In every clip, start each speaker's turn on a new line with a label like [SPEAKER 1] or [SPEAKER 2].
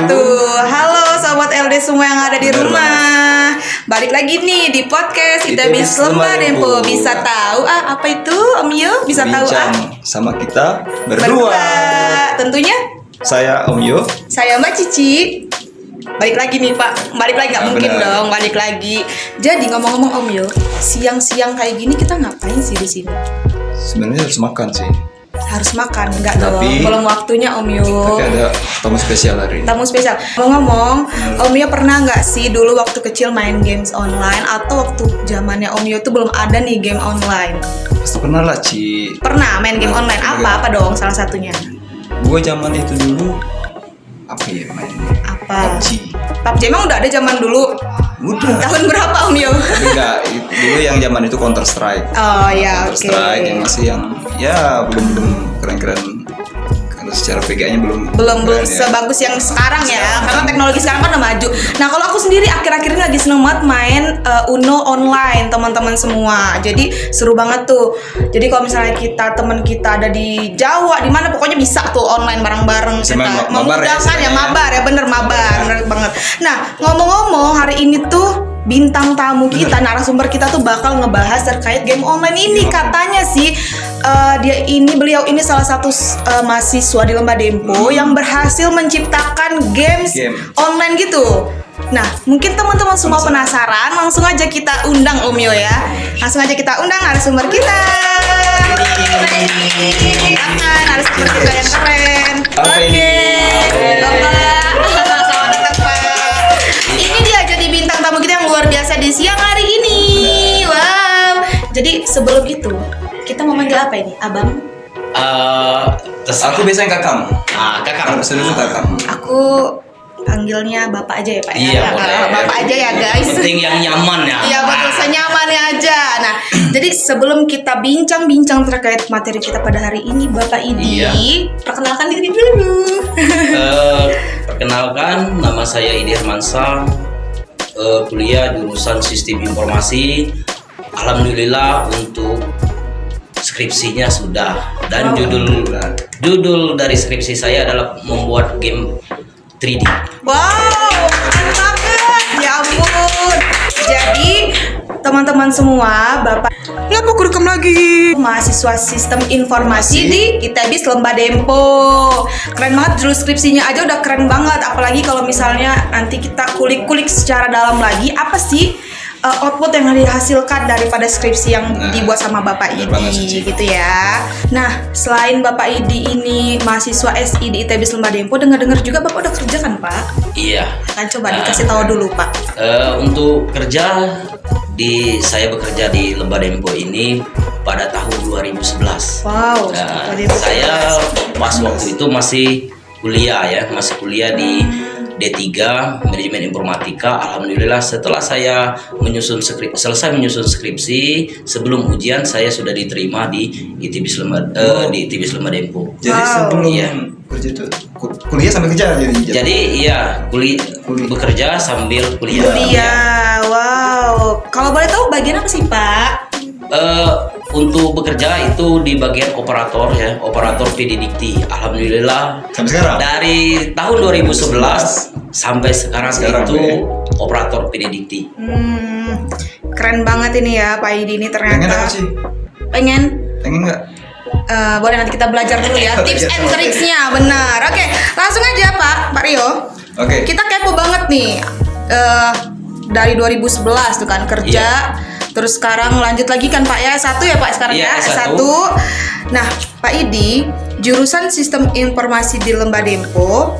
[SPEAKER 1] wabarakatuh. Halo sobat LD semua yang ada di rumah. Balik lagi nih di podcast Itabis Lembar Dempo. Bisa tahu apa itu Om Yo? Bisa tahu
[SPEAKER 2] sama kita berdua.
[SPEAKER 1] Tentunya
[SPEAKER 2] saya Om Yo,
[SPEAKER 1] saya Mbak Cici. Balik lagi nih Pak. Balik lagi nggak mungkin
[SPEAKER 2] benar.
[SPEAKER 1] dong. Balik lagi. Jadi ngomong-ngomong Om Yo, siang-siang kayak gini kita ngapain sih di sini?
[SPEAKER 2] sebenarnya harus makan sih.
[SPEAKER 1] Harus makan, enggak dong.
[SPEAKER 2] Tapi-
[SPEAKER 1] Belum waktunya Om Yo.
[SPEAKER 2] Tapi ada tamu spesial hari ini.
[SPEAKER 1] Tamu spesial. Ngomong-ngomong, Om Yo pernah nggak sih dulu waktu kecil main games online atau waktu zamannya Om Yo tuh belum ada nih game online?
[SPEAKER 2] Pasti pernah lah, Ci.
[SPEAKER 1] Pernah main game online apa dong salah satunya?
[SPEAKER 2] Gue zaman itu dulu apa ya mainnya?
[SPEAKER 1] Apa?
[SPEAKER 2] PUBG.
[SPEAKER 1] PUBG emang udah ada zaman dulu.
[SPEAKER 2] Udah.
[SPEAKER 1] Tahun berapa Om Yo?
[SPEAKER 2] Tapi enggak, dulu yang zaman itu Counter Strike.
[SPEAKER 1] Oh ya,
[SPEAKER 2] Counter
[SPEAKER 1] oke.
[SPEAKER 2] Strike yang masih yang ya belum keren-keren. Karena secara PGA-nya belum
[SPEAKER 1] Belum
[SPEAKER 2] keren ya.
[SPEAKER 1] sebagus yang sekarang ya, karena teknologi sekarang kan udah maju. Nah kalau aku sendiri akhir-akhir ini lagi seneng banget main Uno online teman-teman semua. Jadi seru banget tuh. Jadi kalau misalnya teman kita ada di Jawa, di mana pokoknya bisa tuh online bareng-bareng.
[SPEAKER 2] Bisa
[SPEAKER 1] Kita
[SPEAKER 2] main mabar ya,
[SPEAKER 1] memudahkan ya,
[SPEAKER 2] istilahnya.
[SPEAKER 1] mabar ya, bener mabar, bener banget. Nah ngomong-ngomong hari ini tuh bintang tamu kita, narasumber kita tuh bakal ngebahas terkait game online ini. Katanya sih beliau ini salah satu mahasiswa di Lembah Dempo yang berhasil menciptakan game online gitu. Nah, mungkin teman-teman semua penasaran, langsung aja kita undang Om Yo ya. Langsung aja kita undang narasumber kita. Narasumber kita yang keren.
[SPEAKER 2] Apa ini?
[SPEAKER 1] Bapak. Selamat datang, Pak. Ini dia jadi bintang tamu kita yang luar biasa di siang hari ini. Wow. Jadi sebelum itu kita mau manggil apa ini, Abang?
[SPEAKER 2] Aku biasanya kakak.
[SPEAKER 3] Kakak.
[SPEAKER 2] Seluruh kakak.
[SPEAKER 1] Aku panggilnya Bapak aja ya Pak ya.
[SPEAKER 3] Iya, boleh.
[SPEAKER 1] Bapak aja ya guys.
[SPEAKER 3] Penting yang nyaman ya.
[SPEAKER 1] Iya betul, senyamannya aja. Nah, jadi sebelum kita bincang-bincang terkait materi kita pada hari ini, Bapak Idi,
[SPEAKER 3] Iya.
[SPEAKER 1] perkenalkan diri dulu.
[SPEAKER 3] Perkenalkan, nama saya Idi Hermansyah, kuliah jurusan Sistem Informasi. Alhamdulillah untuk skripsinya sudah, dan judul dari skripsi saya adalah membuat game 3D.
[SPEAKER 1] Wow, keren banget. Ya ampun. Jadi teman-teman semua, Bapak nggak mau rekam lagi. Mahasiswa Sistem Informasi di Itabis Lembah Dempo. Keren banget, judul skripsinya aja udah keren banget. Apalagi kalau misalnya nanti kita kulik-kulik secara dalam lagi, apa sih output yang dihasilkan daripada skripsi yang dibuat sama Bapak Idi gitu ya. Nah, selain Bapak Idi ini mahasiswa SI di Itabis Lembah Dempo, dengar-dengar juga Bapak udah kerja kan Pak?
[SPEAKER 3] Iya.
[SPEAKER 1] Kan coba dikasih tahu dulu Pak.
[SPEAKER 3] Untuk kerja saya bekerja di Lembah Dempo ini pada tahun 2011.
[SPEAKER 1] Wow.
[SPEAKER 3] Nah,
[SPEAKER 1] 2011.
[SPEAKER 3] saya pas waktu itu masih kuliah di D3 Manajemen Informatika. Alhamdulillah setelah saya selesai menyusun skripsi, sebelum ujian saya sudah diterima di Itabis Lembah Dempo.
[SPEAKER 2] Jadi sebelum kerja itu kuliah sambil kerja
[SPEAKER 3] Jadi iya, bekerja sambil kuliah.
[SPEAKER 1] Kuliah. Wow. Kalau boleh tahu bagian apa sih Pak?
[SPEAKER 3] Untuk bekerja itu di bagian operator ya, operator PD Dikti. Alhamdulillah
[SPEAKER 2] sampai sekarang.
[SPEAKER 3] dari tahun 2011 sampai sekarang itu
[SPEAKER 2] ya.
[SPEAKER 3] operator PD Dikti.
[SPEAKER 1] Keren banget ini ya Pak Idi ini ternyata.
[SPEAKER 2] Pengen apa sih?
[SPEAKER 1] Pengen
[SPEAKER 2] Nggak?
[SPEAKER 1] boleh nanti kita belajar dulu ya tips and tricksnya, benar. Oke, langsung aja Pak Rio.
[SPEAKER 2] Oke.
[SPEAKER 1] Kita kepo banget nih dari 2011 tuh kan kerja, terus sekarang lanjut lagi kan Pak ya S1 ya Pak sekarang
[SPEAKER 3] Iya,
[SPEAKER 1] ya
[SPEAKER 3] S1.
[SPEAKER 1] Nah Pak Idi jurusan Sistem Informasi di Lembah Dempo.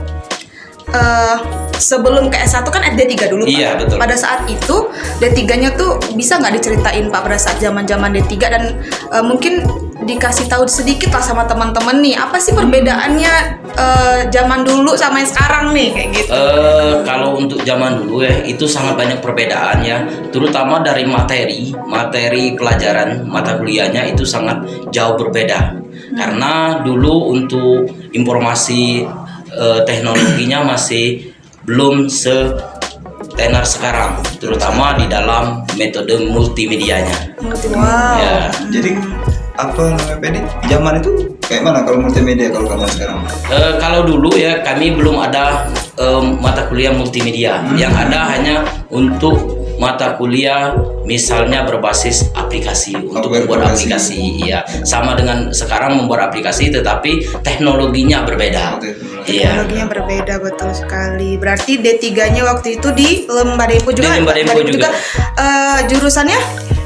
[SPEAKER 1] Sebelum ke S1 kan D3 dulu Pak.
[SPEAKER 3] Iya, betul.
[SPEAKER 1] Pada saat itu D3-nya tuh bisa nggak diceritain Pak pada saat zaman-zaman D3 dan mungkin dikasih tahu sedikit lah sama teman-teman nih, apa sih perbedaannya zaman dulu sama yang sekarang nih kayak gitu.
[SPEAKER 3] Kalau untuk zaman dulu ya itu sangat banyak perbedaan ya, terutama dari materi pelajaran mata kuliahnya itu sangat jauh berbeda. Karena dulu untuk informasi teknologinya masih belum setenar sekarang, terutama di dalam metode multimedianya.
[SPEAKER 1] Wow.
[SPEAKER 3] Ya.
[SPEAKER 2] Jadi apa namanya Pedi? Zaman itu Kayak mana kalau multimedia kalau kamu sekarang?
[SPEAKER 3] Kalau dulu ya kami belum ada mata kuliah multimedia. Yang ada hanya untuk mata kuliah misalnya berbasis aplikasi untuk membuat aplikasi. Iya, sama dengan sekarang membuat aplikasi tetapi teknologinya berbeda. Iya.
[SPEAKER 1] Teknologinya berbeda, betul sekali. Berarti D3-nya waktu itu di Lembah Dempo juga.
[SPEAKER 3] Di Lembah Dempo juga.
[SPEAKER 1] Jurusannya?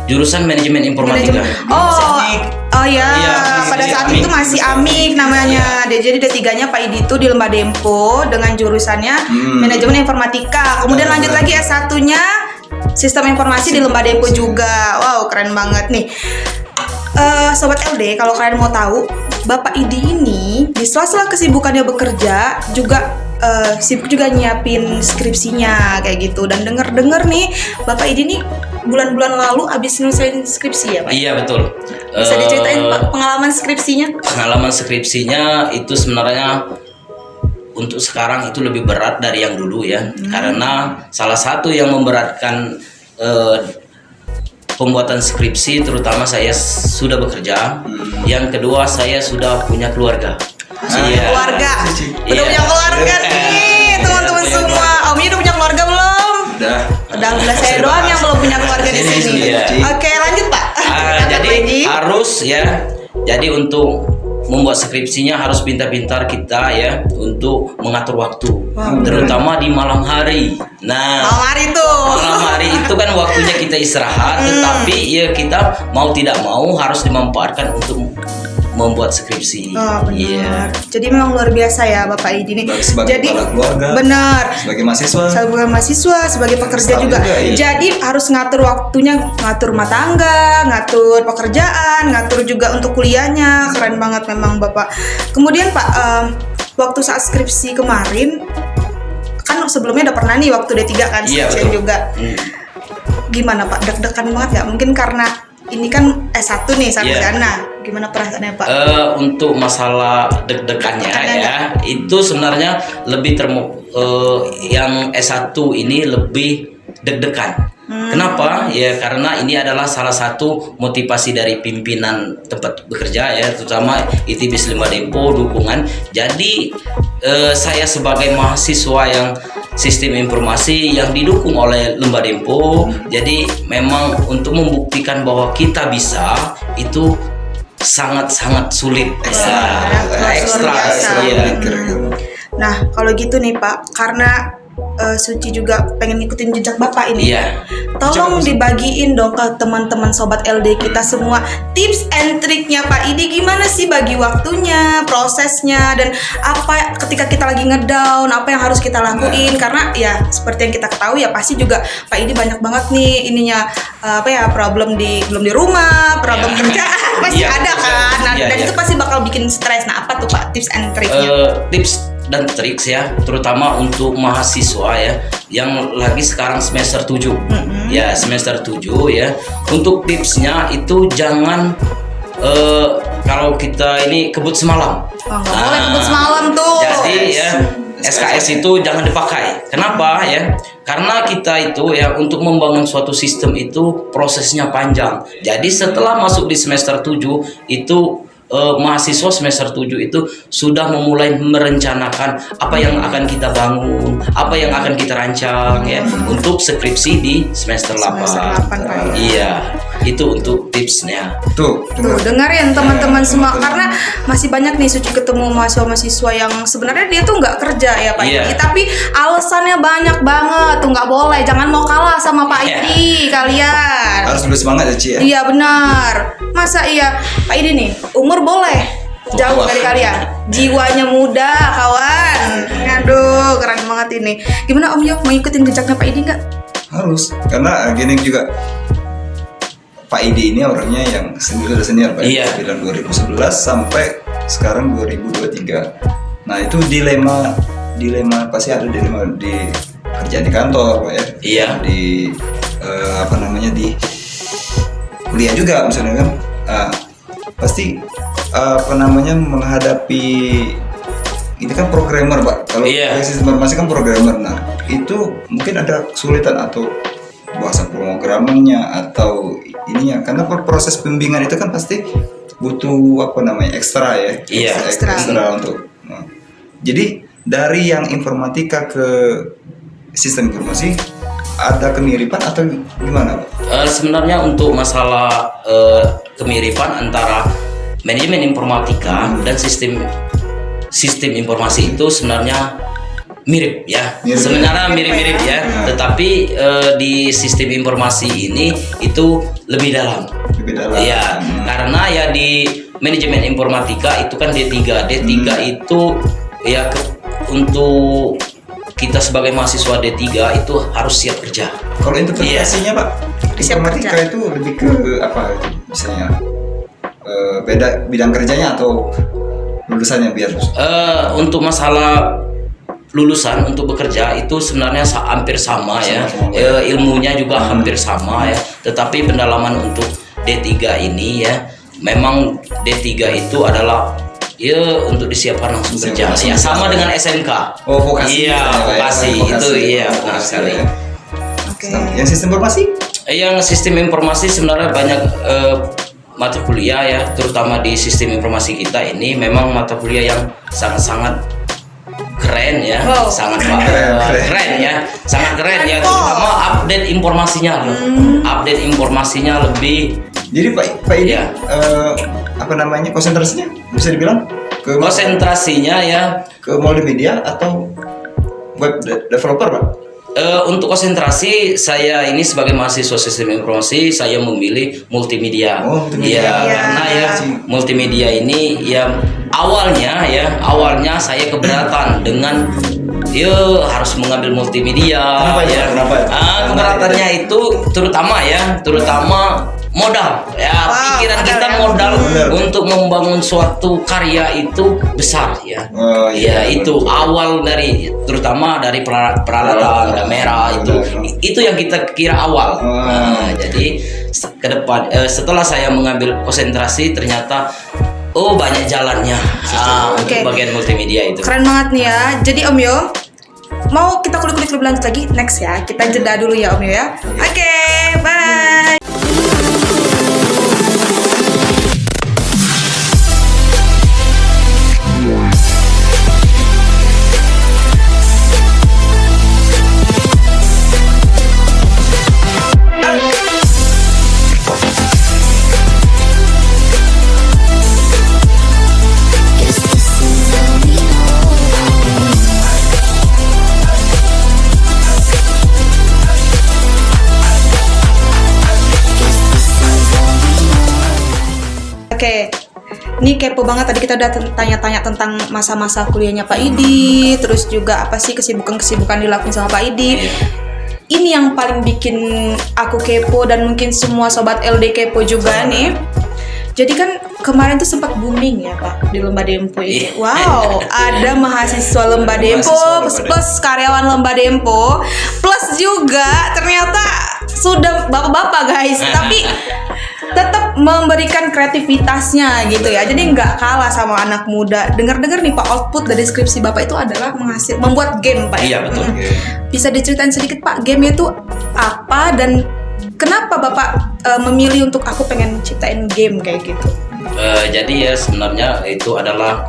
[SPEAKER 3] Jurusan manajemen informatika.
[SPEAKER 1] Oh ya, pada saat itu masih Amik namanya. Jadi D3-nya Pak Idi itu di Lembah Dempo dengan jurusannya manajemen informatika. Kemudian lanjut lagi S1-nya sistem informasi di Lembah Dempo juga. Wow, keren banget nih. Sobat LD, kalau kalian mau tahu, Bapak Idi ini di sela-sela kesibukannya bekerja juga sibuk juga nyiapin skripsinya kayak gitu. Dan denger nih, Bapak Idi nih bulan-bulan lalu habis nyelesain skripsi ya Pak?
[SPEAKER 3] Iya betul.
[SPEAKER 1] Bisa diceritain Pak pengalaman skripsinya? Pengalaman
[SPEAKER 3] skripsinya itu sebenarnya untuk sekarang itu lebih berat dari yang dulu ya. Karena salah satu yang memberatkan pembuatan skripsi, terutama saya sudah bekerja. Yang kedua saya sudah punya keluarga.
[SPEAKER 1] Keluarga. Udah punya keluarga nih teman-teman semua. Omnya udah punya keluarga belum? Udah saya doang yang belum punya keluarga di sini. Oke, lanjut Pak.
[SPEAKER 3] Jadi harus ya. Jadi untuk membuat skripsinya harus pintar-pintar kita ya untuk mengatur waktu, terutama di malam hari. Nah, malam hari itu kan waktunya kita istirahat, tetapi ya kita mau tidak mau harus dimanfaatkan untuk membuat skripsi.
[SPEAKER 1] Benar. Jadi memang luar biasa ya Bapak Idi ini.
[SPEAKER 2] Sebagai kepala keluarga.
[SPEAKER 1] Benar.
[SPEAKER 2] Sebagai mahasiswa.
[SPEAKER 1] Sebagai mahasiswa, sebagai pekerja juga. Jadi harus ngatur waktunya, ngatur rumah tangga, ngatur pekerjaan, ngatur juga untuk kuliahnya. Keren banget memang Bapak. Kemudian Pak, waktu saat skripsi kemarin, kan sebelumnya udah pernah nih waktu D3 kan skripsian juga. Gimana Pak? Deg-degan banget nggak? Mungkin karena ini kan S1 nih sarjana. Gimana perasaannya Pak?
[SPEAKER 3] Untuk masalah deg-degannya ya, itu sebenarnya lebih yang S1 ini lebih deg-degan. Kenapa? Ya karena ini adalah salah satu motivasi dari pimpinan tempat bekerja ya, terutama ITB Lembah Dempo dukungan. Jadi saya sebagai mahasiswa yang sistem informasi yang didukung oleh Lembah Dempo, jadi memang untuk membuktikan bahwa kita bisa itu sangat-sangat sulit. Ekstra. Nah,
[SPEAKER 1] kalau gitu nih Pak, karena Suci juga pengen ngikutin jejak Bapak ini. Tolong dibagiin dong ke teman-teman sobat LD kita semua tips and triknya Pak Idi, gimana sih bagi waktunya, prosesnya, dan apa ketika kita lagi ngedown, apa yang harus kita lakuin. Karena ya seperti yang kita ketahui ya pasti juga Pak Idi banyak banget nih ininya belum di rumah, problem kerjaan pasti ada kan. Nah, dan itu pasti bakal bikin stres. Nah, apa tuh Pak tips and triknya?
[SPEAKER 3] Tips dan trik ya, terutama untuk mahasiswa ya yang lagi sekarang semester 7. Ya, semester 7 ya. Untuk tipsnya itu jangan kalau kita ini kebut semalam.
[SPEAKER 1] Nggak boleh kebut semalam tuh.
[SPEAKER 3] Jadi ya SKS itu jangan dipakai. Kenapa ya? Karena kita itu ya untuk membangun suatu sistem itu prosesnya panjang. Jadi setelah masuk di semester 7 itu mahasiswa semester 7 itu sudah memulai merencanakan apa yang akan kita bangun, apa yang akan kita rancang ya untuk skripsi di semester 8. Iya, itu untuk tipsnya.
[SPEAKER 1] Tuh dengerin teman-teman semua, karena masih banyak nih Suci ketemu mahasiswa yang sebenarnya dia tuh nggak kerja ya Pak Idi, tapi alasannya banyak banget tuh. Nggak boleh, jangan mau kalah sama Pak Idi kalian.
[SPEAKER 2] Harus terus semangat ya Ci ya.
[SPEAKER 1] Iya benar. Masa iya Pak Idi nih umur boleh jauh dari kalian, jiwanya muda kawan. Aduh keren banget ini. Gimana Om Yo, mau ikutin jejaknya Pak Idi nggak?
[SPEAKER 2] Harus, karena gini juga Pak Idi ini orangnya yang senior Pak. Dari 2011 sampai sekarang 2023. Nah itu dilema pasti ada dilema di kerjaan di kantor Pak ya.
[SPEAKER 3] Iya.
[SPEAKER 2] Di di kuliah juga misalnya kan. Pasti menghadapi ini kan programmer Pak. Kalau sistem informasi kan programmer. Nah itu mungkin ada kesulitan atau bahasa pemrogramannya atau ininya, karena proses pembimbingan itu kan pasti butuh apa namanya ekstra ya.
[SPEAKER 3] Iya.
[SPEAKER 2] Ekstra untuk. Nah. Jadi dari yang informatika ke sistem informasi ada kemiripan atau gimana, Pak?
[SPEAKER 3] Sebenarnya untuk masalah kemiripan antara manajemen informatika dan sistem informasi itu sebenarnya mirip ya. Sebenarnya mirip-mirip ya. Tetapi di sistem informasi ini itu lebih dalam. Iya, karena ya di manajemen informatika itu kan D3. D3 itu ya untuk kita sebagai mahasiswa D3 itu harus siap kerja.
[SPEAKER 2] Kalau interpretasinya Pak, informatika itu lebih ke apa misalnya beda bidang kerjanya atau lulusannya biar
[SPEAKER 3] untuk masalah lulusan untuk bekerja itu sebenarnya hampir sama ya. Ilmunya juga hampir sama ya. Tetapi pendalaman untuk D3 ini ya, memang D3 itu adalah ya untuk disiapkan langsung kerja ya, sama dengan SMK.
[SPEAKER 2] Vokasi.
[SPEAKER 3] Iya, vokasi itu iya benar sekali.
[SPEAKER 2] Yang sistem informasi?
[SPEAKER 3] Yang sistem informasi sebenarnya banyak mata kuliah ya, terutama di sistem informasi kita ini memang mata kuliah yang sangat-sangat keren ya, sangat keren ya, sangat keren ya, terutama update informasinya lebih.
[SPEAKER 2] Jadi Pak ini apa namanya konsentrasinya bisa dibilang ke
[SPEAKER 3] konsentrasinya ya
[SPEAKER 2] ke multimedia atau web developer, Pak?
[SPEAKER 3] Untuk konsentrasi saya ini sebagai mahasiswa sistem informasi saya memilih multimedia.
[SPEAKER 2] Multimedia.
[SPEAKER 3] Karena ya multimedia ini ya awalnya saya keberatan dengan harus mengambil multimedia.
[SPEAKER 2] Kenapa?
[SPEAKER 3] Keberatannya itu terutama modal ya, pikiran kita modal untuk membangun suatu karya itu besar ya. Itu awal dari terutama dari peralatan kamera itu yang kita kira awal. Jadi ke depan setelah saya mengambil konsentrasi ternyata banyak jalannya untuk bagian multimedia itu.
[SPEAKER 1] Keren banget nih ya. Jadi Om Yo, mau kita kulik-kulik lebih lanjut lagi next ya. Kita jeda dulu ya Om Yo ya. Oke, bye. Oke, ini kepo banget. Tadi kita udah tanya-tanya tentang masa-masa kuliahnya Pak Idi, terus juga apa sih kesibukan dilakuin sama Pak Idi. Ini yang paling bikin aku kepo dan mungkin semua sobat LD kepo juga nih. Jadi kan kemarin tuh sempat booming ya Pak di Lembah Dempo ini. Wow, ada mahasiswa Lembah Dempo plus karyawan Lembah Dempo plus juga ternyata sudah bapak-bapak guys, tapi tetap memberikan kreativitasnya gitu ya. Jadi nggak kalah sama anak muda. Dengar-dengar nih Pak, output dari skripsi Bapak itu adalah membuat game Pak.
[SPEAKER 3] Iya betul.
[SPEAKER 1] Bisa diceritain sedikit Pak, game itu apa dan kenapa Bapak memilih untuk aku pengen ciptain game kayak gitu?
[SPEAKER 3] Jadi ya sebenarnya itu adalah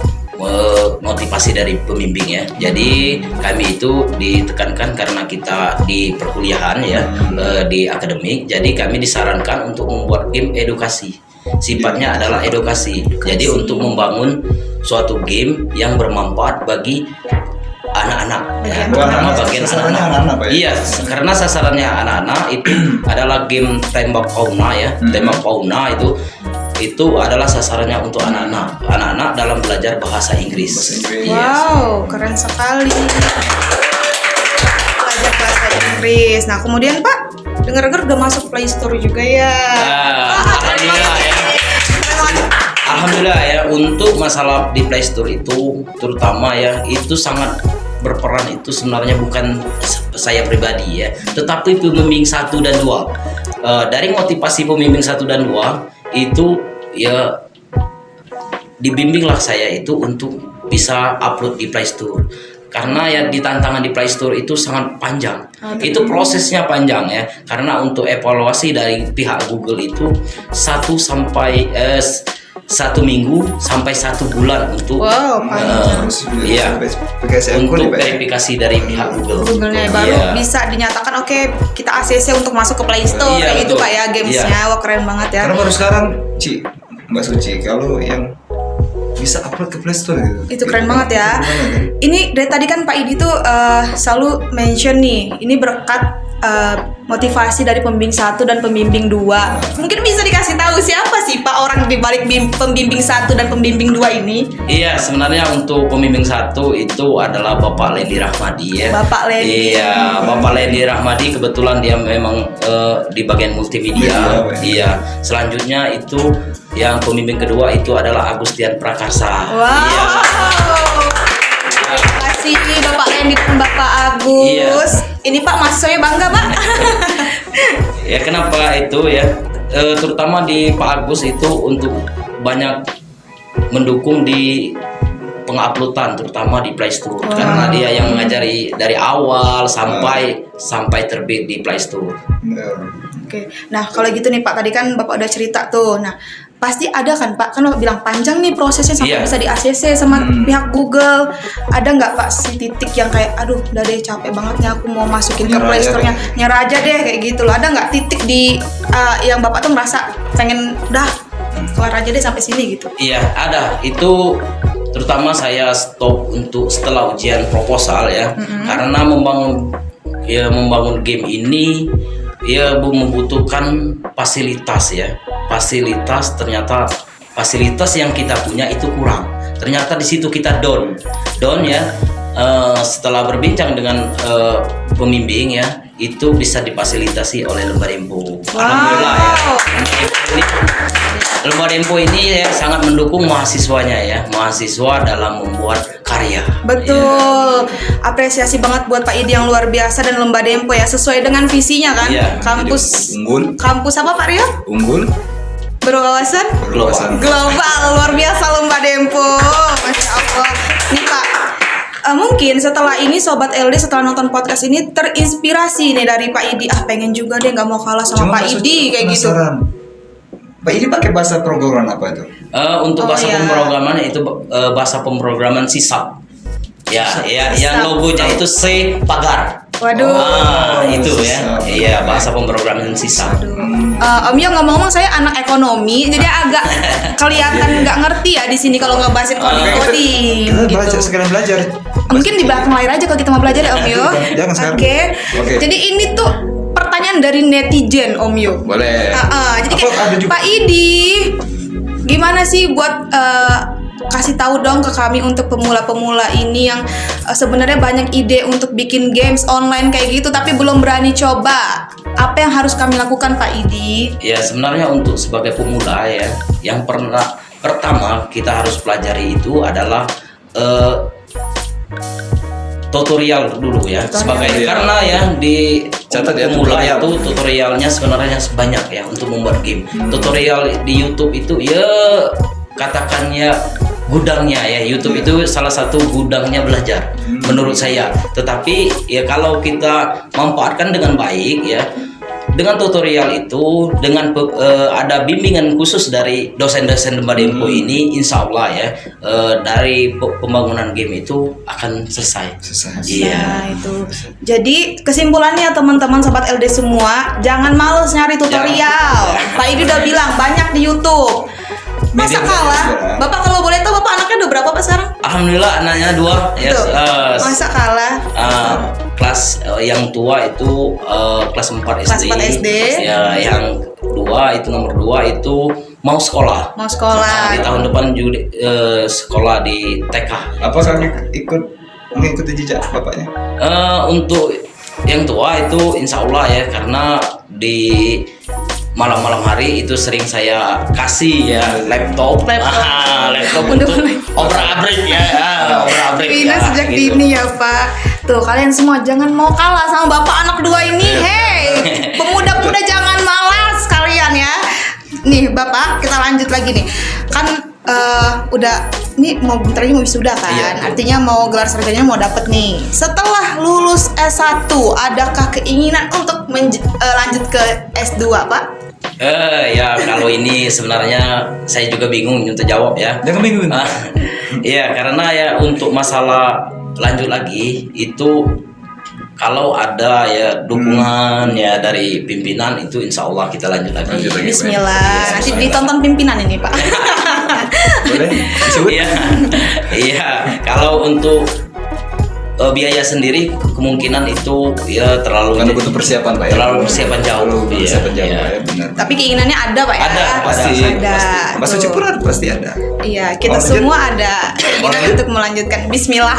[SPEAKER 3] motivasi dari pembimbing ya. Jadi kami itu ditekankan karena kita di perkuliahan ya, di akademik. Jadi kami disarankan untuk membuat game edukasi. Sifatnya adalah edukasi. Jadi untuk membangun suatu game yang bermanfaat bagi anak-anak. Terutama bagian anak-anak. Iya, karena sasarannya anak-anak itu adalah game tembak fauna ya. Tembak fauna itu adalah sasarannya untuk anak-anak dalam belajar bahasa Inggris.
[SPEAKER 1] Wow, keren sekali. Belajar bahasa Inggris. Nah, kemudian Pak, dengar-dengar udah masuk Play Store juga ya.
[SPEAKER 3] Alhamdulillah ya. Alhamdulillah ya, untuk masalah di Play Store itu terutama ya, itu sangat berperan itu sebenarnya bukan saya pribadi ya, tetapi pembimbing 1 dan 2. Dari motivasi pembimbing 1 dan 2 itu ya dibimbinglah saya itu untuk bisa upload di Play Store. karena ya di tantangan di Play Store itu sangat panjang. Itu prosesnya panjang ya, karena untuk evaluasi dari pihak Google itu 1 minggu sampai 1 bulan untuk iya, untuk verifikasi dari pihak
[SPEAKER 1] Google-nya baru bisa dinyatakan oke, kita ACC untuk masuk ke Play Store kayak gitu Pak ya gamesnya. Wah keren banget ya.
[SPEAKER 2] Karena baru sekarang Mbak Suci, kalau yang bisa upload ke Play Store gitu.
[SPEAKER 1] Itu keren banget ya. Ini dari tadi kan Pak Idi tuh selalu mention nih, ini berkat motivasi dari pembimbing 1 dan pembimbing 2. Mungkin bisa dikasih tahu siapa sih Pak orang di balik pembimbing 1 dan pembimbing 2 ini?
[SPEAKER 3] Iya, sebenarnya untuk pembimbing 1 itu adalah Bapak Lendi Rahmadi ya.
[SPEAKER 1] Bapak Lendi.
[SPEAKER 3] Iya, Bapak Lendi Rahmadi kebetulan dia memang di bagian multimedia. Iya. Selanjutnya itu yang pembimbing kedua itu adalah Agustian Prakasa.
[SPEAKER 1] Wow.
[SPEAKER 3] Iya.
[SPEAKER 1] Terima kasih Bapak Lendi dan Bapak Agus. Ini Pak mahasiswanya bangga Pak.
[SPEAKER 3] Ya kenapa itu ya? Terutama di Pak Agus itu untuk banyak mendukung di penguploadan terutama di Play Store karena dia yang mengajari dari awal sampai terbit di Play Store.
[SPEAKER 1] Oke. Nah, kalau gitu nih Pak, tadi kan Bapak udah cerita tuh. Nah, pasti ada kan Pak, kan Bapak bilang panjang nih prosesnya sampai bisa di ACC sama pihak Google. Ada nggak Pak si titik yang kayak aduh udah deh capek banget nih aku mau masukin ke Play Store-nya, nyerah aja deh kayak gitu loh. Ada nggak titik di yang Bapak tuh merasa pengen udah keluar aja deh sampai sini gitu?
[SPEAKER 3] Iya, ada. Itu terutama saya stop untuk setelah ujian proposal ya. Karena membangun game ini ya membutuhkan fasilitas ya. Ternyata fasilitas yang kita punya itu kurang. Ternyata di situ kita down ya. Setelah berbincang dengan pembimbing ya, itu bisa difasilitasi oleh Lembar Info. Alhamdulillah ya. Lembar Info ini ya sangat mendukung mahasiswanya dalam membuat karya.
[SPEAKER 1] Betul. Apresiasi banget buat Pak Idi yang luar biasa dan Lembar Info ya, sesuai dengan visinya kan. Kampus
[SPEAKER 2] unggul.
[SPEAKER 1] Kampus apa Pak Rio?
[SPEAKER 2] Unggul.
[SPEAKER 1] Berwawasan global. Luar biasa Lembar Info. Masya Allah. Nih Pak, mungkin setelah ini Sobat LD setelah nonton podcast ini terinspirasi nih dari Pak Idi. Pengen juga deh nggak mau kalah sama Pak Idi kayak gitu.
[SPEAKER 2] Pak Idi pakai bahasa pemrograman apa itu?
[SPEAKER 3] Untuk bahasa pemrograman itu bahasa pemrograman C#. Yang logonya itu C pagar.
[SPEAKER 1] Waduh.
[SPEAKER 3] Itu ya. Iya, bahasa pemrograman C#.
[SPEAKER 1] Om Yo ngomong-ngomong saya anak ekonomi, jadi agak kelihatan nggak ngerti ya di sini kalau ngebahasin coding.
[SPEAKER 2] Kita sekalian belajar.
[SPEAKER 1] Mungkin di belakang layar aja kalau kita mau belajar ya Om Yo.
[SPEAKER 2] Jangan sekarang.
[SPEAKER 1] Oke. Jadi ini tuh pertanyaan dari netizen Om Yo.
[SPEAKER 2] Boleh.
[SPEAKER 1] Jadi Pak Idi, gimana sih buat kasih tahu dong ke kami untuk pemula-pemula ini yang sebenarnya banyak ide untuk bikin games online kayak gitu tapi belum berani coba. Apa yang harus kami lakukan Pak Idi?
[SPEAKER 3] Ya sebenarnya untuk sebagai pemula ya, yang pertama kita harus pelajari itu adalah tutorial dulu ya. Karena ya di pemula itu tutorialnya sebenarnya banyak ya untuk membuat game. Tutorial di YouTube itu ya katakan ya gudangnya ya, YouTube itu salah satu gudangnya belajar menurut saya. Tetapi ya kalau kita manfaatkan dengan baik ya, dengan tutorial itu, dengan ada bimbingan khusus dari dosen-dosen Lembar Info ini, insya Allah ya dari pembangunan game itu akan selesai. Iya.
[SPEAKER 1] Itu. Jadi kesimpulannya teman-teman Sobat LD semua, jangan males nyari tutorial. Pak Idi udah bilang banyak di YouTube. Masa kalah? Bapak kalau boleh tahu Bapak anaknya udah berapa Pak sekarang?
[SPEAKER 3] Alhamdulillah anaknya 2 ya.
[SPEAKER 1] Masa kalah?
[SPEAKER 3] Kelas yang tua itu kelas 4 SD.
[SPEAKER 1] Kelas 4 SD.
[SPEAKER 3] Ya, yang nomor 2 itu mau sekolah. Di tahun depan juga sekolah di TK.
[SPEAKER 2] Apakah mengikuti jejak bapaknya?
[SPEAKER 3] Untuk yang tua itu insya Allah ya, karena di malam-malam hari itu sering saya kasih ya laptop untuk obrak-abrik ya.
[SPEAKER 1] Ini sejak dini ya Pak. Tuh kalian semua jangan mau kalah sama bapak anak 2 ini. Hey, pemuda-pemuda jangan malas kalian ya. Nih Bapak, kita lanjut lagi nih. Kan udah ini mau bentar lagi mau wisuda kan,
[SPEAKER 3] Iya.
[SPEAKER 1] artinya mau gelar sarjana mau dapet nih. Setelah lulus S1, adakah keinginan untuk lanjut ke S2 Pak?
[SPEAKER 3] Ya kalau ini sebenarnya saya juga bingung untuk jawab ya.
[SPEAKER 2] Jangan bingung.
[SPEAKER 3] Iya, karena ya untuk masalah lanjut lagi itu kalau ada ya dukungan ya dari pimpinan itu insya Allah kita lanjut lagi.
[SPEAKER 2] Lanjut lagi.
[SPEAKER 1] Bismillah.
[SPEAKER 3] Iya,
[SPEAKER 1] Nanti
[SPEAKER 3] bismillah.
[SPEAKER 1] ditonton pimpinan ini Pak.
[SPEAKER 2] Boleh disebut?
[SPEAKER 3] Iya, iya. Kalau untuk biaya sendiri kemungkinan itu ya terlalu
[SPEAKER 2] Karena butuh persiapan Pak ya.
[SPEAKER 3] terlalu persiapan jauh.
[SPEAKER 2] Terlalu persiapan jauh
[SPEAKER 3] Iya.
[SPEAKER 2] Pak ya, benar.
[SPEAKER 1] Tapi keinginannya ada Pak ya.
[SPEAKER 3] Ada,
[SPEAKER 2] Pasti.
[SPEAKER 1] Ada.
[SPEAKER 2] Mas
[SPEAKER 1] Tuh.
[SPEAKER 2] Uci pun pasti ada.
[SPEAKER 1] Iya, kita
[SPEAKER 2] Mau
[SPEAKER 1] semua ada keinginan
[SPEAKER 2] lanjut?
[SPEAKER 1] untuk melanjutkan. Bismillah.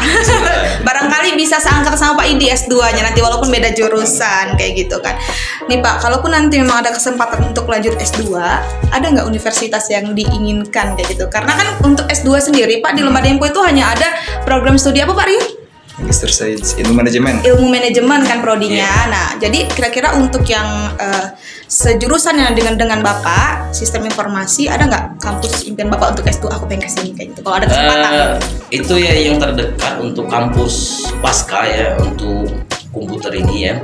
[SPEAKER 1] Barangkali bisa seangkat sama Pak Idi S2-nya nanti walaupun beda jurusan kayak gitu kan. Nih Pak, kalaupun nanti memang ada kesempatan untuk lanjut S2, ada nggak universitas yang diinginkan kayak gitu? Karena kan untuk S2 sendiri Pak di Lembah Dempo itu hanya ada program studi apa Pak Rio?
[SPEAKER 2] Magister Sains Ilmu Manajemen.
[SPEAKER 1] Ilmu manajemen kan prodinya.
[SPEAKER 3] Iya.
[SPEAKER 1] Nah, jadi kira-kira untuk yang sejurusan yang dengan Bapak, sistem informasi, ada nggak kampus impian Bapak untuk S2 aku pengen kesini kayak gitu? Kalau ada kesempatan.
[SPEAKER 3] Itu ya yang terdekat untuk kampus pasca ya untuk komputer ini ya,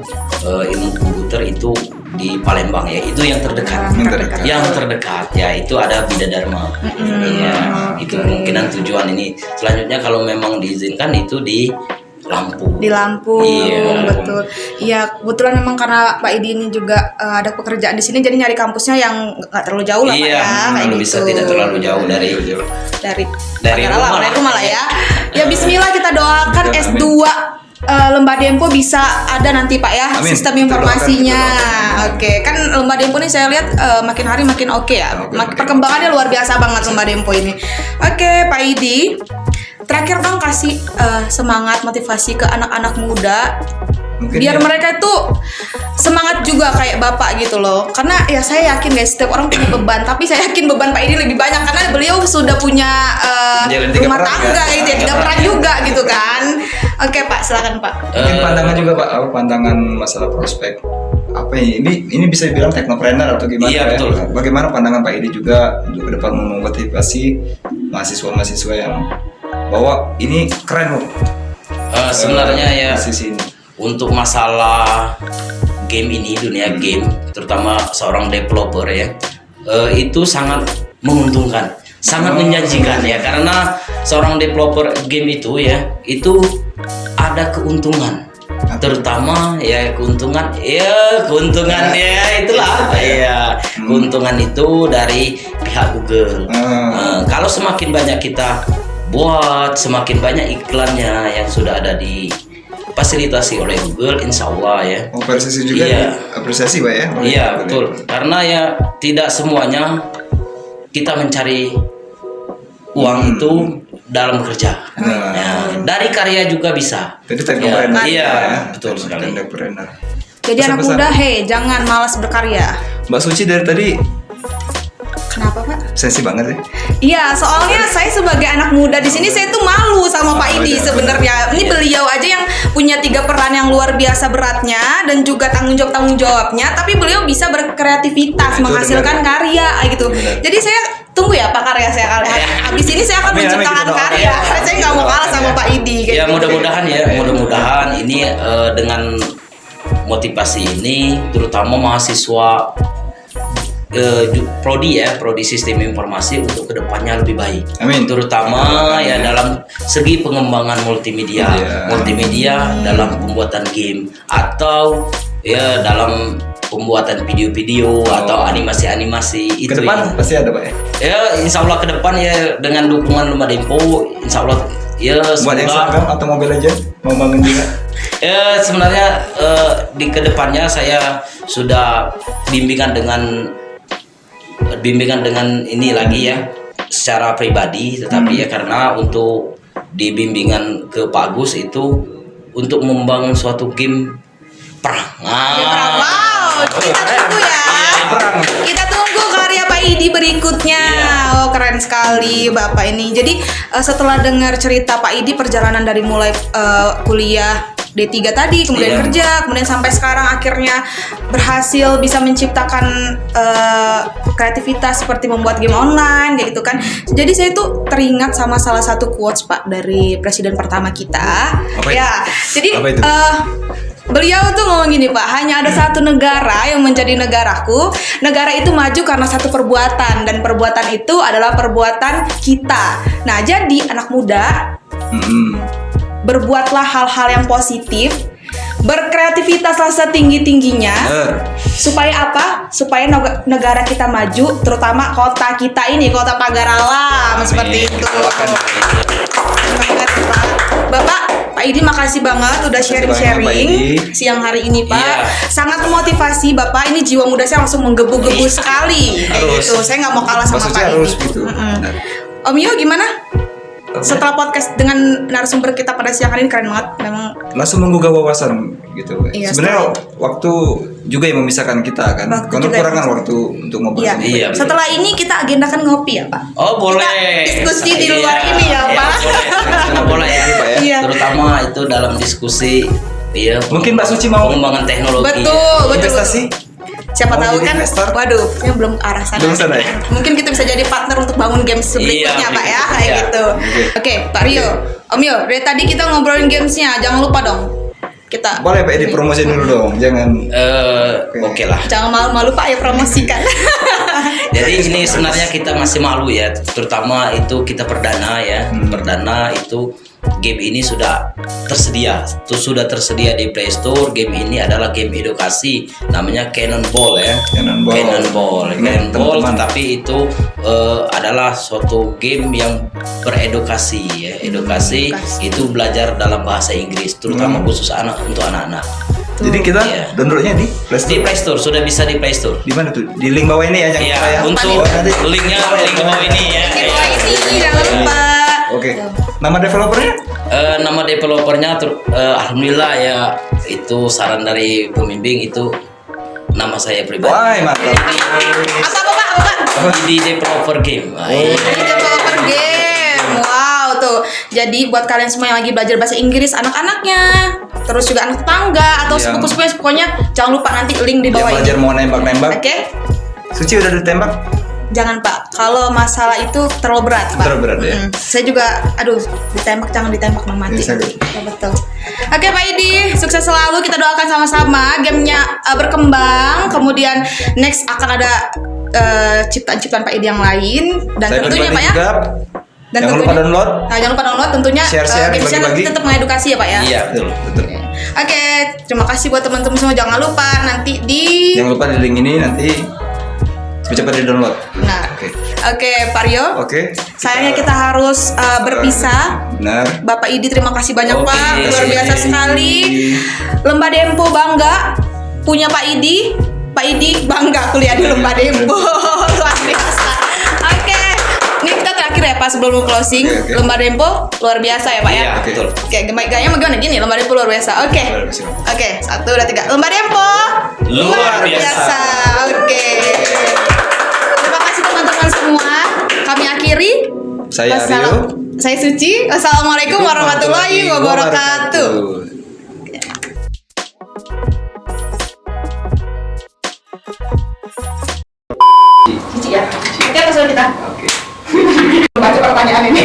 [SPEAKER 3] ilmu komputer itu di Palembang ya, itu yang terdekat. Yang terdekat ya itu ada Bidadharma. Iya, itu kemungkinan tujuan ini. Selanjutnya kalau memang diizinkan itu di Lampung.
[SPEAKER 1] Di Lampung,
[SPEAKER 3] Iya.
[SPEAKER 1] betul. Iya, kebetulan memang karena Pak Idi ini juga ada pekerjaan di sini, jadi nyari kampusnya yang nggak terlalu jauh lah Pak
[SPEAKER 3] Iya,
[SPEAKER 1] ya, kayak gitu.
[SPEAKER 3] bisa tidak terlalu jauh dari
[SPEAKER 1] dari rumah lah ya. Ya Bismillah kita doakan
[SPEAKER 2] Amin.
[SPEAKER 1] S2 Lembah Dempo bisa ada nanti Pak ya.
[SPEAKER 2] Amin.
[SPEAKER 1] Sistem informasinya.
[SPEAKER 2] Kita
[SPEAKER 1] Oke, kan Lembah Dempo ini saya lihat makin hari makin oke ya.
[SPEAKER 2] Oke.
[SPEAKER 1] Perkembangannya luar biasa banget Lembah Dempo ini. Oke, Pak Idi. Terakhir dong kasih semangat motivasi ke anak-anak muda
[SPEAKER 2] Mungkin
[SPEAKER 1] biar
[SPEAKER 2] ya.
[SPEAKER 1] mereka itu semangat juga kayak Bapak gitu loh. Karena ya saya yakin guys setiap orang punya beban, tapi saya yakin beban Pak Idi lebih banyak karena beliau sudah punya
[SPEAKER 2] Menjalani 3
[SPEAKER 1] rumah
[SPEAKER 2] peran,
[SPEAKER 1] tangga
[SPEAKER 2] kan?
[SPEAKER 1] kayak gitu ya, 3 peran juga gitu kan. Oke Pak, silakan Pak.
[SPEAKER 2] Mungkin pandangan juga Pak, apa pandangan masalah prospek apa ini bisa dibilang teknopreneur atau gimana
[SPEAKER 3] Iya,
[SPEAKER 2] ya?
[SPEAKER 3] betul.
[SPEAKER 2] Bagaimana pandangan Pak Idi juga untuk ke depan memotivasi mahasiswa-mahasiswa yang bahwa ini keren loh.
[SPEAKER 3] Sebenarnya ya
[SPEAKER 2] Sisi ini.
[SPEAKER 3] untuk masalah game ini, dunia game, terutama seorang developer ya, itu sangat menguntungkan, sangat menjanjikan ya, karena seorang developer game itu ya, itu ada keuntungan, terutama ya keuntungan ya itulah ya keuntungan itu dari pihak Google. Kalau semakin banyak kita buat, semakin banyak iklannya yang sudah ada di fasilitasi oleh Google, insya Allah ya.
[SPEAKER 2] Oh, apresiasi juga
[SPEAKER 3] Iya.
[SPEAKER 2] apresiasi Pak ya.
[SPEAKER 3] Iya betul, karena ya tidak semuanya kita mencari uang itu dalam bekerja.
[SPEAKER 2] Nah.
[SPEAKER 3] Ya, dari karya juga bisa.
[SPEAKER 2] Jadi teknopreneur.
[SPEAKER 3] Iya,
[SPEAKER 2] ya.
[SPEAKER 3] betul sekali.
[SPEAKER 2] Teknopreneur.
[SPEAKER 1] Jadi anak
[SPEAKER 2] Pesan-pesan.
[SPEAKER 1] muda, jangan malas berkarya.
[SPEAKER 2] Mbak Suci dari tadi
[SPEAKER 1] Kenapa Pak?
[SPEAKER 2] sensi banget ya.
[SPEAKER 1] Iya, soalnya saya sebagai anak muda di sini saya tuh malu sama Pak Idi
[SPEAKER 2] iya,
[SPEAKER 1] sebenarnya. Ini beliau aja yang punya 3 peran yang luar biasa beratnya dan juga tanggung jawabnya, tapi beliau bisa berkreativitas,
[SPEAKER 2] Itu
[SPEAKER 1] menghasilkan
[SPEAKER 2] benar.
[SPEAKER 1] karya gitu.
[SPEAKER 2] Benar.
[SPEAKER 1] Jadi saya tunggu ya Pak karya saya kali. Habis ini saya akan
[SPEAKER 2] Amin, amin,
[SPEAKER 1] menciptakan
[SPEAKER 2] kita doakan
[SPEAKER 1] karya.
[SPEAKER 2] ya.
[SPEAKER 1] Saya nggak mau kalah sama Pak Idi. kayak
[SPEAKER 3] Ya
[SPEAKER 1] gitu.
[SPEAKER 3] mudah-mudahan ini dengan motivasi ini, terutama mahasiswa prodi sistem informasi untuk kedepannya lebih baik.
[SPEAKER 2] Amin.
[SPEAKER 3] Terutama ya dalam segi pengembangan multimedia,
[SPEAKER 2] Iya.
[SPEAKER 3] dalam pembuatan game atau ya dalam pembuatan video-video atau animasi-animasi itu.
[SPEAKER 2] Ke depan pasti ada Pak ya.
[SPEAKER 3] Ya insya Allah ke depan ya dengan dukungan Lembah Dempo, insya Allah ya
[SPEAKER 2] Buat
[SPEAKER 3] semoga
[SPEAKER 2] Instagram atau Mobile Legends mau bangun juga.
[SPEAKER 3] ya sebenarnya di kedepannya saya sudah bimbingan dengan ini lagi ya secara pribadi, tetapi ya karena untuk di bimbingan ke Pak Agus itu untuk membangun suatu game perang.
[SPEAKER 1] Wow, kita tunggu ya. Kita tunggu karya Pak Idi berikutnya. Oh, keren sekali Bapak ini. Jadi setelah dengar cerita Pak Idi perjalanan dari mulai kuliah D3 tadi, kemudian
[SPEAKER 3] Iya.
[SPEAKER 1] kerja, kemudian sampai sekarang akhirnya berhasil bisa menciptakan kreativitas seperti membuat game online kayak gitu kan. Jadi saya tuh teringat sama salah satu quotes Pak dari presiden pertama kita.
[SPEAKER 2] Apa itu?
[SPEAKER 1] Ya, jadi
[SPEAKER 2] Apa itu?
[SPEAKER 1] beliau tuh ngomong gini Pak, hanya ada satu negara yang menjadi negaraku. Negara itu maju karena satu perbuatan, dan perbuatan itu adalah perbuatan kita. Nah, jadi anak muda, berbuatlah hal-hal yang positif, berkreativitaslah setinggi-tingginya. Supaya apa? Supaya negara kita maju, terutama kota kita ini, kota Pagar Alam. Seperti itu. Terima kasih Pak. Bapak, Pak Idi makasih banget udah sharing-sharing
[SPEAKER 2] Pak Idi.
[SPEAKER 1] siang hari ini Pak.
[SPEAKER 3] Iya.
[SPEAKER 1] Sangat memotivasi Bapak, ini jiwa muda saya langsung menggebu-gebu sekali. Kayak
[SPEAKER 3] Harus.
[SPEAKER 1] gitu. Saya nggak mau kalah sama
[SPEAKER 2] Maksudnya
[SPEAKER 1] Pak
[SPEAKER 2] harus
[SPEAKER 1] Idi.
[SPEAKER 2] gitu.
[SPEAKER 1] Om Yo gimana? Setelah podcast dengan narasumber kita pada siang hari ini keren banget, memang.
[SPEAKER 2] Langsung menggugah wawasan gitu.
[SPEAKER 1] Iya,
[SPEAKER 2] Sebenarnya waktu juga yang memisahkan kita kan.
[SPEAKER 1] Waktu
[SPEAKER 2] Karena
[SPEAKER 1] juga.
[SPEAKER 2] kekurangan waktu untuk ngobrol.
[SPEAKER 1] Iya.
[SPEAKER 2] sama
[SPEAKER 3] Iya,
[SPEAKER 2] Pak Idi.
[SPEAKER 1] Setelah ini kita agendakan ngopi ya Pak.
[SPEAKER 3] Oh boleh.
[SPEAKER 1] Kita diskusi di luar
[SPEAKER 3] Iya,
[SPEAKER 1] ini ya, Pak.
[SPEAKER 3] Boleh, boleh ya.
[SPEAKER 2] Pak ya.
[SPEAKER 1] Iya.
[SPEAKER 3] Terutama itu dalam diskusi, ya.
[SPEAKER 2] Mungkin Mbak Suci mau
[SPEAKER 3] pengembangan teknologi.
[SPEAKER 1] Betul, betul.
[SPEAKER 2] investasi.
[SPEAKER 1] Siapa
[SPEAKER 2] Mau
[SPEAKER 1] tahu
[SPEAKER 2] jadi
[SPEAKER 1] kan?
[SPEAKER 2] investor?
[SPEAKER 1] Waduh, saya belum ke arah sana.
[SPEAKER 2] Belum sana ya?
[SPEAKER 1] Mungkin kita bisa jadi partner untuk bangun games berikutnya
[SPEAKER 3] Iya,
[SPEAKER 1] Pak ya,
[SPEAKER 3] berikutnya.
[SPEAKER 1] kayak gitu.
[SPEAKER 2] Oke.
[SPEAKER 1] Oke, Pak Rio, Om Yo, dari tadi kita ngobrolin gamesnya, jangan lupa dong. Kita
[SPEAKER 2] Boleh Pak Edi promosi dulu dong. Jangan
[SPEAKER 3] Oke lah.
[SPEAKER 1] jangan malu-malu Pak ya promosikan.
[SPEAKER 3] Jadi ini sebenarnya kita masih malu ya, terutama itu kita perdana ya. Perdana itu game ini sudah tersedia, sudah tersedia di Play Store. Game ini adalah game edukasi, namanya Cannonball ya.
[SPEAKER 2] Cannonball.
[SPEAKER 3] Cannonball,
[SPEAKER 2] Ini
[SPEAKER 3] Cannonball,
[SPEAKER 2] teman-teman.
[SPEAKER 3] tapi itu adalah suatu game yang beredukasi ya. Edukasi itu belajar dalam bahasa Inggris, terutama khusus untuk anak-anak.
[SPEAKER 2] Jadi kita
[SPEAKER 3] Iya.
[SPEAKER 2] downloadnya di Play
[SPEAKER 3] Di
[SPEAKER 2] Store.
[SPEAKER 3] Play Store sudah bisa di Play Store.
[SPEAKER 2] Di mana tuh? Di link bawah ini ya, jangan
[SPEAKER 3] Iya,
[SPEAKER 2] lupa ya.
[SPEAKER 3] untuk
[SPEAKER 2] Oh, nanti.
[SPEAKER 3] linknya link di bawah ini ya.
[SPEAKER 1] Di bawah ini jangan lupa.
[SPEAKER 2] Oke. Nama developernya?
[SPEAKER 3] Nama developernya alhamdulillah ya, itu saran dari pembimbing, itu nama saya pribadi.
[SPEAKER 2] Wah, mantap.
[SPEAKER 1] Apa?
[SPEAKER 3] Di developer game.
[SPEAKER 1] Ini developer game. Wow tuh. Jadi buat kalian semua yang lagi belajar bahasa Inggris, anak-anaknya, terus juga anak tetangga atau
[SPEAKER 2] Yang-
[SPEAKER 1] sepupu-sepupunya, pokoknya jangan lupa nanti link di
[SPEAKER 2] Dia
[SPEAKER 1] bawah
[SPEAKER 2] belajar
[SPEAKER 1] ini.
[SPEAKER 2] mau nembak-nembak.
[SPEAKER 1] Oke?
[SPEAKER 2] Suci udah ditembak?
[SPEAKER 1] Jangan Pak, kalau masalah itu terlalu berat Pak.
[SPEAKER 2] Terlalu berat, ya?
[SPEAKER 1] Saya juga, aduh, ditembak jangan ditembak mati.
[SPEAKER 2] Iya, sakit.
[SPEAKER 1] Ya, betul. Oke Pak Idi, sukses selalu, kita doakan sama-sama gamenya berkembang. Kemudian next akan ada ciptaan-ciptaan Pak Idi yang lain, dan
[SPEAKER 2] Saya
[SPEAKER 1] tentunya Pak ya.
[SPEAKER 2] juga.
[SPEAKER 1] Dan
[SPEAKER 2] Jangan lupa download.
[SPEAKER 1] Nah, jangan lupa download tentunya.
[SPEAKER 2] Share-share,
[SPEAKER 1] gamesnya
[SPEAKER 2] bagi-bagi.
[SPEAKER 1] tetap mengedukasi ya Pak ya.
[SPEAKER 3] Iya.
[SPEAKER 2] Betul, betul.
[SPEAKER 1] Oke, terima kasih buat teman-teman semua. Jangan lupa nanti di.
[SPEAKER 2] Jangan lupa di link ini nanti cepat di download.
[SPEAKER 1] Nah,
[SPEAKER 2] Oke.
[SPEAKER 1] oke Pak Rio.
[SPEAKER 2] Oke.
[SPEAKER 1] Sayangnya kita harus berpisah.
[SPEAKER 2] Benar.
[SPEAKER 1] Bapak Idi terima kasih banyak
[SPEAKER 3] Oke,
[SPEAKER 1] Pak, luar
[SPEAKER 3] siap,
[SPEAKER 1] biasa
[SPEAKER 3] Idi.
[SPEAKER 1] sekali. Lembah Dempo bangga punya Pak Idi. Pak Idi bangga kuliah di Lembah Dempo. Luar biasa. Oke, ini kita terakhir ya Pak sebelum closing.
[SPEAKER 2] Oke.
[SPEAKER 1] Lembah Dempo luar biasa ya Pak ya.
[SPEAKER 3] Iya, betul.
[SPEAKER 1] Oke, gayanya bagaimana gini? Lembah Dempo luar biasa. Oke.
[SPEAKER 2] Luar biasa.
[SPEAKER 1] Oke, 1, 2, 3. Lembah Dempo
[SPEAKER 3] Luar biasa.
[SPEAKER 1] Oke. Terima kasih teman-teman semua. Kami akhiri.
[SPEAKER 2] Saya Aryo.
[SPEAKER 1] Saya Suci. Wassalamualaikum warahmatullahi wabarakatuh. Cici ya. Oke, langsung kita.
[SPEAKER 2] Oke.
[SPEAKER 1] Baca pertanyaan ini.